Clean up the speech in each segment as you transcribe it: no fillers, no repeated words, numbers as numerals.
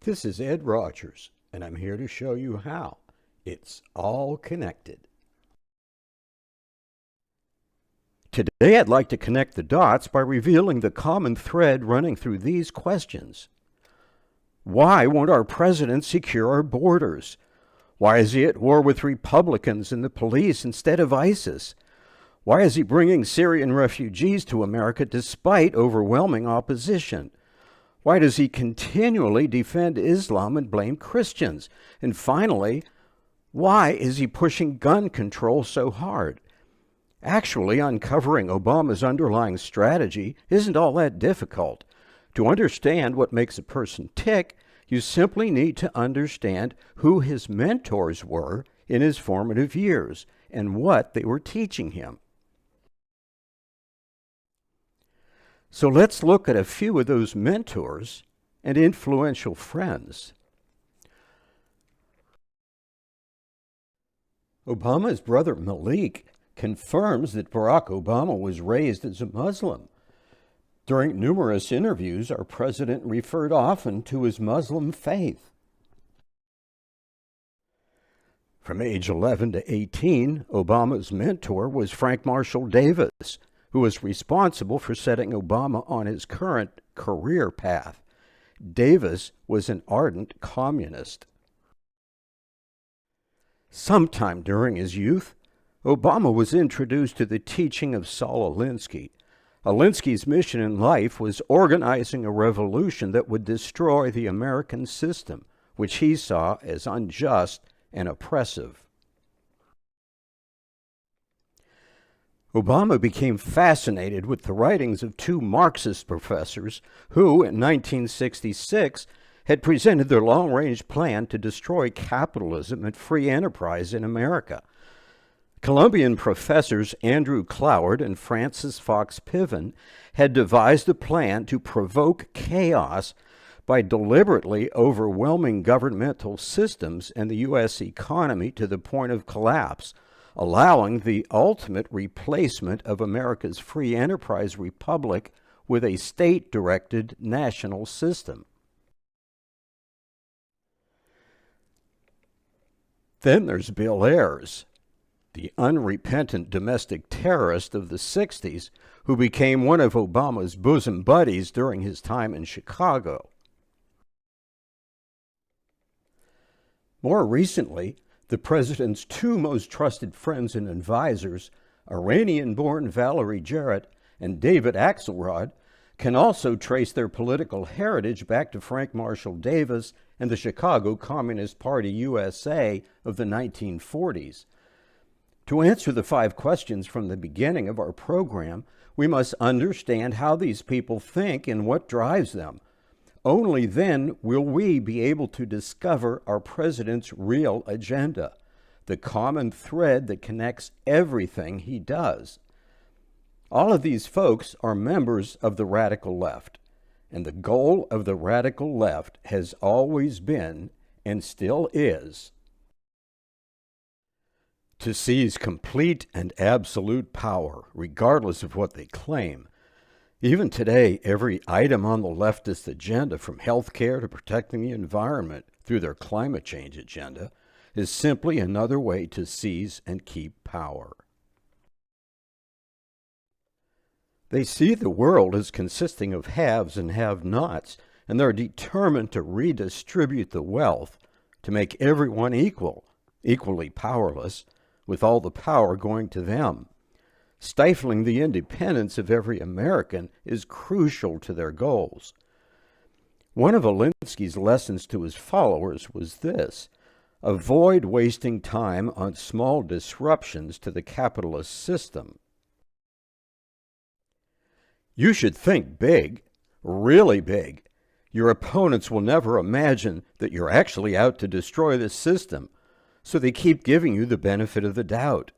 This is Ed Rogers, and I'm here to show you how. It's all connected. Today I'd like to connect the dots by revealing the common thread running through these questions. Why won't our president secure our borders? Why is he at war with Republicans and the police instead of ISIS? Why is he bringing Syrian refugees to America despite overwhelming opposition? Why does he continually defend Islam and blame Christians? And finally, why is he pushing gun control so hard? Actually, uncovering Obama's underlying strategy isn't all that difficult. To understand what makes a person tick, you simply need to understand who his mentors were in his formative years and what they were teaching him. So let's look at a few of those mentors and influential friends. Obama's brother Malik confirms that Barack Obama was raised as a Muslim. During numerous interviews, our president referred often to his Muslim faith. From age 11 to 18, Obama's mentor was Frank Marshall Davis, who was responsible for setting Obama on his current career path. Davis was an ardent communist. Sometime during his youth, Obama was introduced to the teaching of Saul Alinsky. Alinsky's mission in life was organizing a revolution that would destroy the American system, which he saw as unjust and oppressive. Obama became fascinated with the writings of two Marxist professors who, in 1966, had presented their long-range plan to destroy capitalism and free enterprise in America. Columbian professors Andrew Cloward and Francis Fox Piven had devised a plan to provoke chaos by deliberately overwhelming governmental systems and the U.S. economy to the point of collapse, allowing the ultimate replacement of America's free enterprise republic with a state-directed national system. Then there's Bill Ayers, the unrepentant domestic terrorist of the 60s, who became one of Obama's bosom buddies during his time in Chicago. More recently, the president's two most trusted friends and advisors, Iranian-born Valerie Jarrett and David Axelrod, can also trace their political heritage back to Frank Marshall Davis and the Chicago Communist Party USA of the 1940s. To answer the 5 questions from the beginning of our program, we must understand how these people think and what drives them. Only then will we be able to discover our president's real agenda, the common thread that connects everything he does. All of these folks are members of the radical left, and the goal of the radical left has always been, and still is, to seize complete and absolute power, regardless of what they claim. Even today, every item on the leftist agenda, from health care to protecting the environment through their climate change agenda, is simply another way to seize and keep power. They see the world as consisting of haves and have-nots, and they're determined to redistribute the wealth to make everyone equally powerless, with all the power going to them. Stifling the independence of every American is crucial to their goals. One of Alinsky's lessons to his followers was this: avoid wasting time on small disruptions to the capitalist system. You should think big, really big. Your opponents will never imagine that you're actually out to destroy the system, so they keep giving you the benefit of the doubt.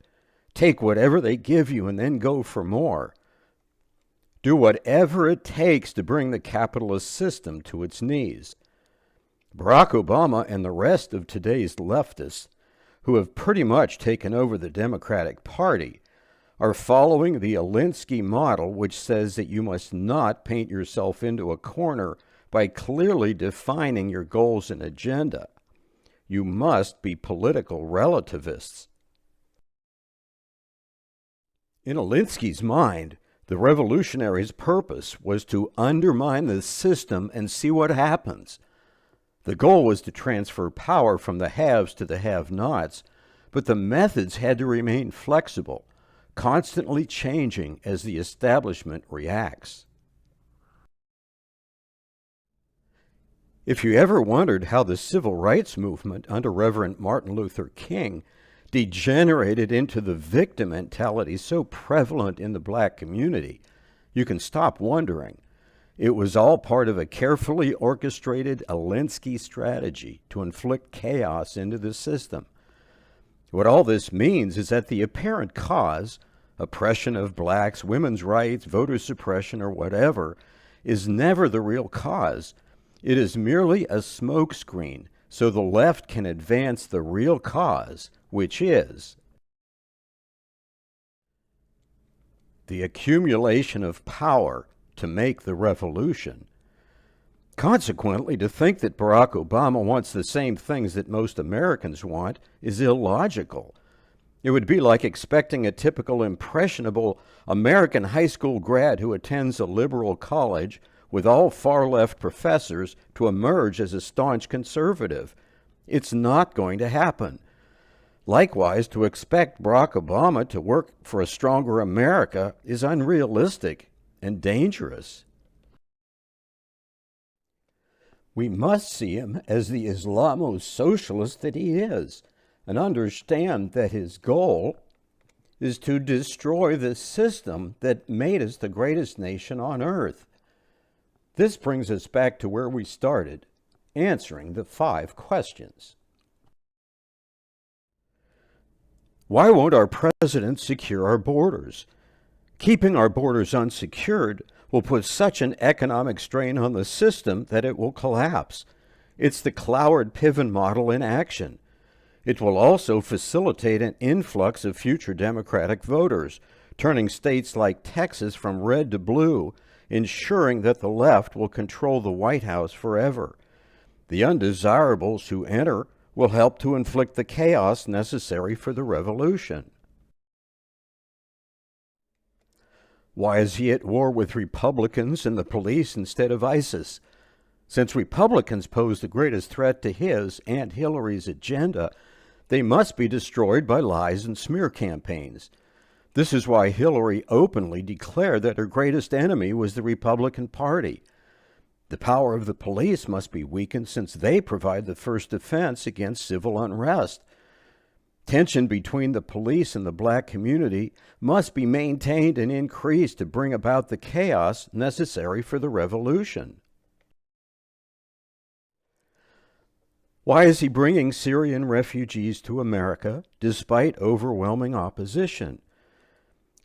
Take whatever they give you and then go for more. Do whatever it takes to bring the capitalist system to its knees. Barack Obama and the rest of today's leftists, who have pretty much taken over the Democratic Party, are following the Alinsky model, which says that you must not paint yourself into a corner by clearly defining your goals and agenda. You must be political relativists. In Alinsky's mind, the revolutionaries' purpose was to undermine the system and see what happens. The goal was to transfer power from the haves to the have-nots, but the methods had to remain flexible, constantly changing as the establishment reacts. If you ever wondered how the civil rights movement under Reverend Martin Luther King degenerated into the victim mentality so prevalent in the black community, you can stop wondering. It was all part of a carefully orchestrated Alinsky strategy to inflict chaos into the system. What all this means is that the apparent cause, oppression of blacks, women's rights, voter suppression, or whatever, is never the real cause. It is merely a smokescreen so the left can advance the real cause, which is the accumulation of power to make the revolution. Consequently, to think that Barack Obama wants the same things that most Americans want is illogical. It would be like expecting a typical impressionable American high school grad who attends a liberal college with all far-left professors to emerge as a staunch conservative. It's not going to happen. Likewise, to expect Barack Obama to work for a stronger America is unrealistic and dangerous. We must see him as the Islamo-socialist that he is, and understand that his goal is to destroy the system that made us the greatest nation on earth. This brings us back to where we started, answering the 5 questions. Why won't our president secure our borders? Keeping our borders unsecured will put such an economic strain on the system that it will collapse. It's the Cloward-Piven model in action. It will also facilitate an influx of future Democratic voters, turning states like Texas from red to blue, ensuring that the left will control the White House forever. The undesirables who enter will help to inflict the chaos necessary for the revolution. Why is he at war with Republicans and the police instead of ISIS? Since Republicans pose the greatest threat to his and Hillary's agenda, they must be destroyed by lies and smear campaigns. This is why Hillary openly declared that her greatest enemy was the Republican Party. The power of the police must be weakened since they provide the first defense against civil unrest. Tension between the police and the black community must be maintained and increased to bring about the chaos necessary for the revolution. Why is he bringing Syrian refugees to America despite overwhelming opposition?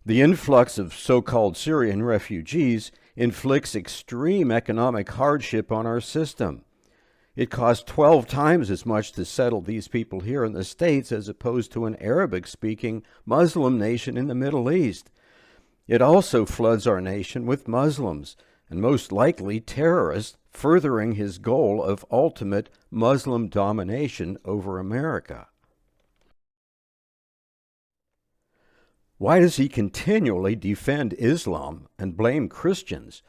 The influx of so-called Syrian refugees inflicts extreme economic hardship on our system. It costs 12 times as much to settle these people here in the States as opposed to an Arabic-speaking Muslim nation in the Middle East. It also floods our nation with Muslims, and most likely terrorists, furthering his goal of ultimate Muslim domination over America. Why does he continually defend Islam and blame Christians?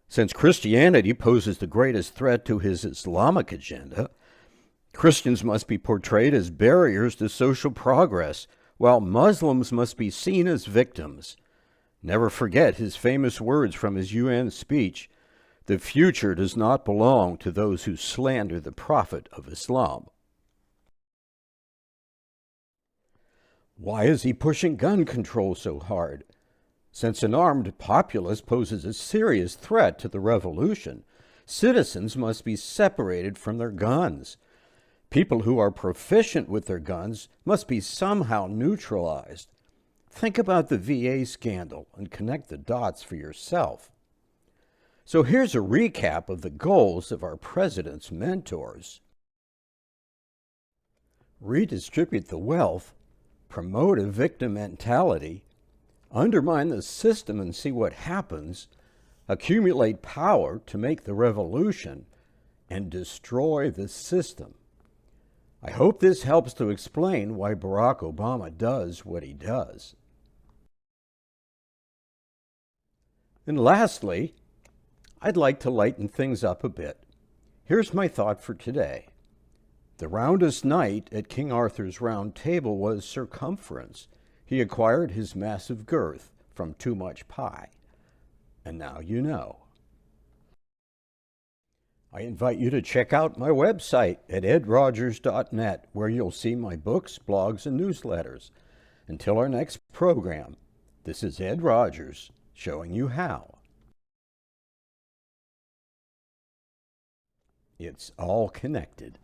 Since Christianity poses the greatest threat to his Islamic agenda, Christians must be portrayed as barriers to social progress, while Muslims must be seen as victims. Never forget his famous words from his UN speech, "The future does not belong to those who slander the Prophet of Islam." Why is he pushing gun control so hard? Since an armed populace poses a serious threat to the revolution, citizens must be separated from their guns. People who are proficient with their guns must be somehow neutralized. Think about the VA scandal and connect the dots for yourself. So here's a recap of the goals of our president's mentors. Redistribute the wealth, promote a victim mentality, undermine the system and see what happens, accumulate power to make the revolution, and destroy the system. I hope this helps to explain why Barack Obama does what he does. And lastly, I'd like to lighten things up a bit. Here's my thought for today. The roundest knight at King Arthur's Round Table was circumference. He acquired his massive girth from too much pie. And now you know. I invite you to check out my website at edrogers.net, where you'll see my books, blogs, and newsletters. Until our next program, this is Ed Rogers, showing you how. It's all connected.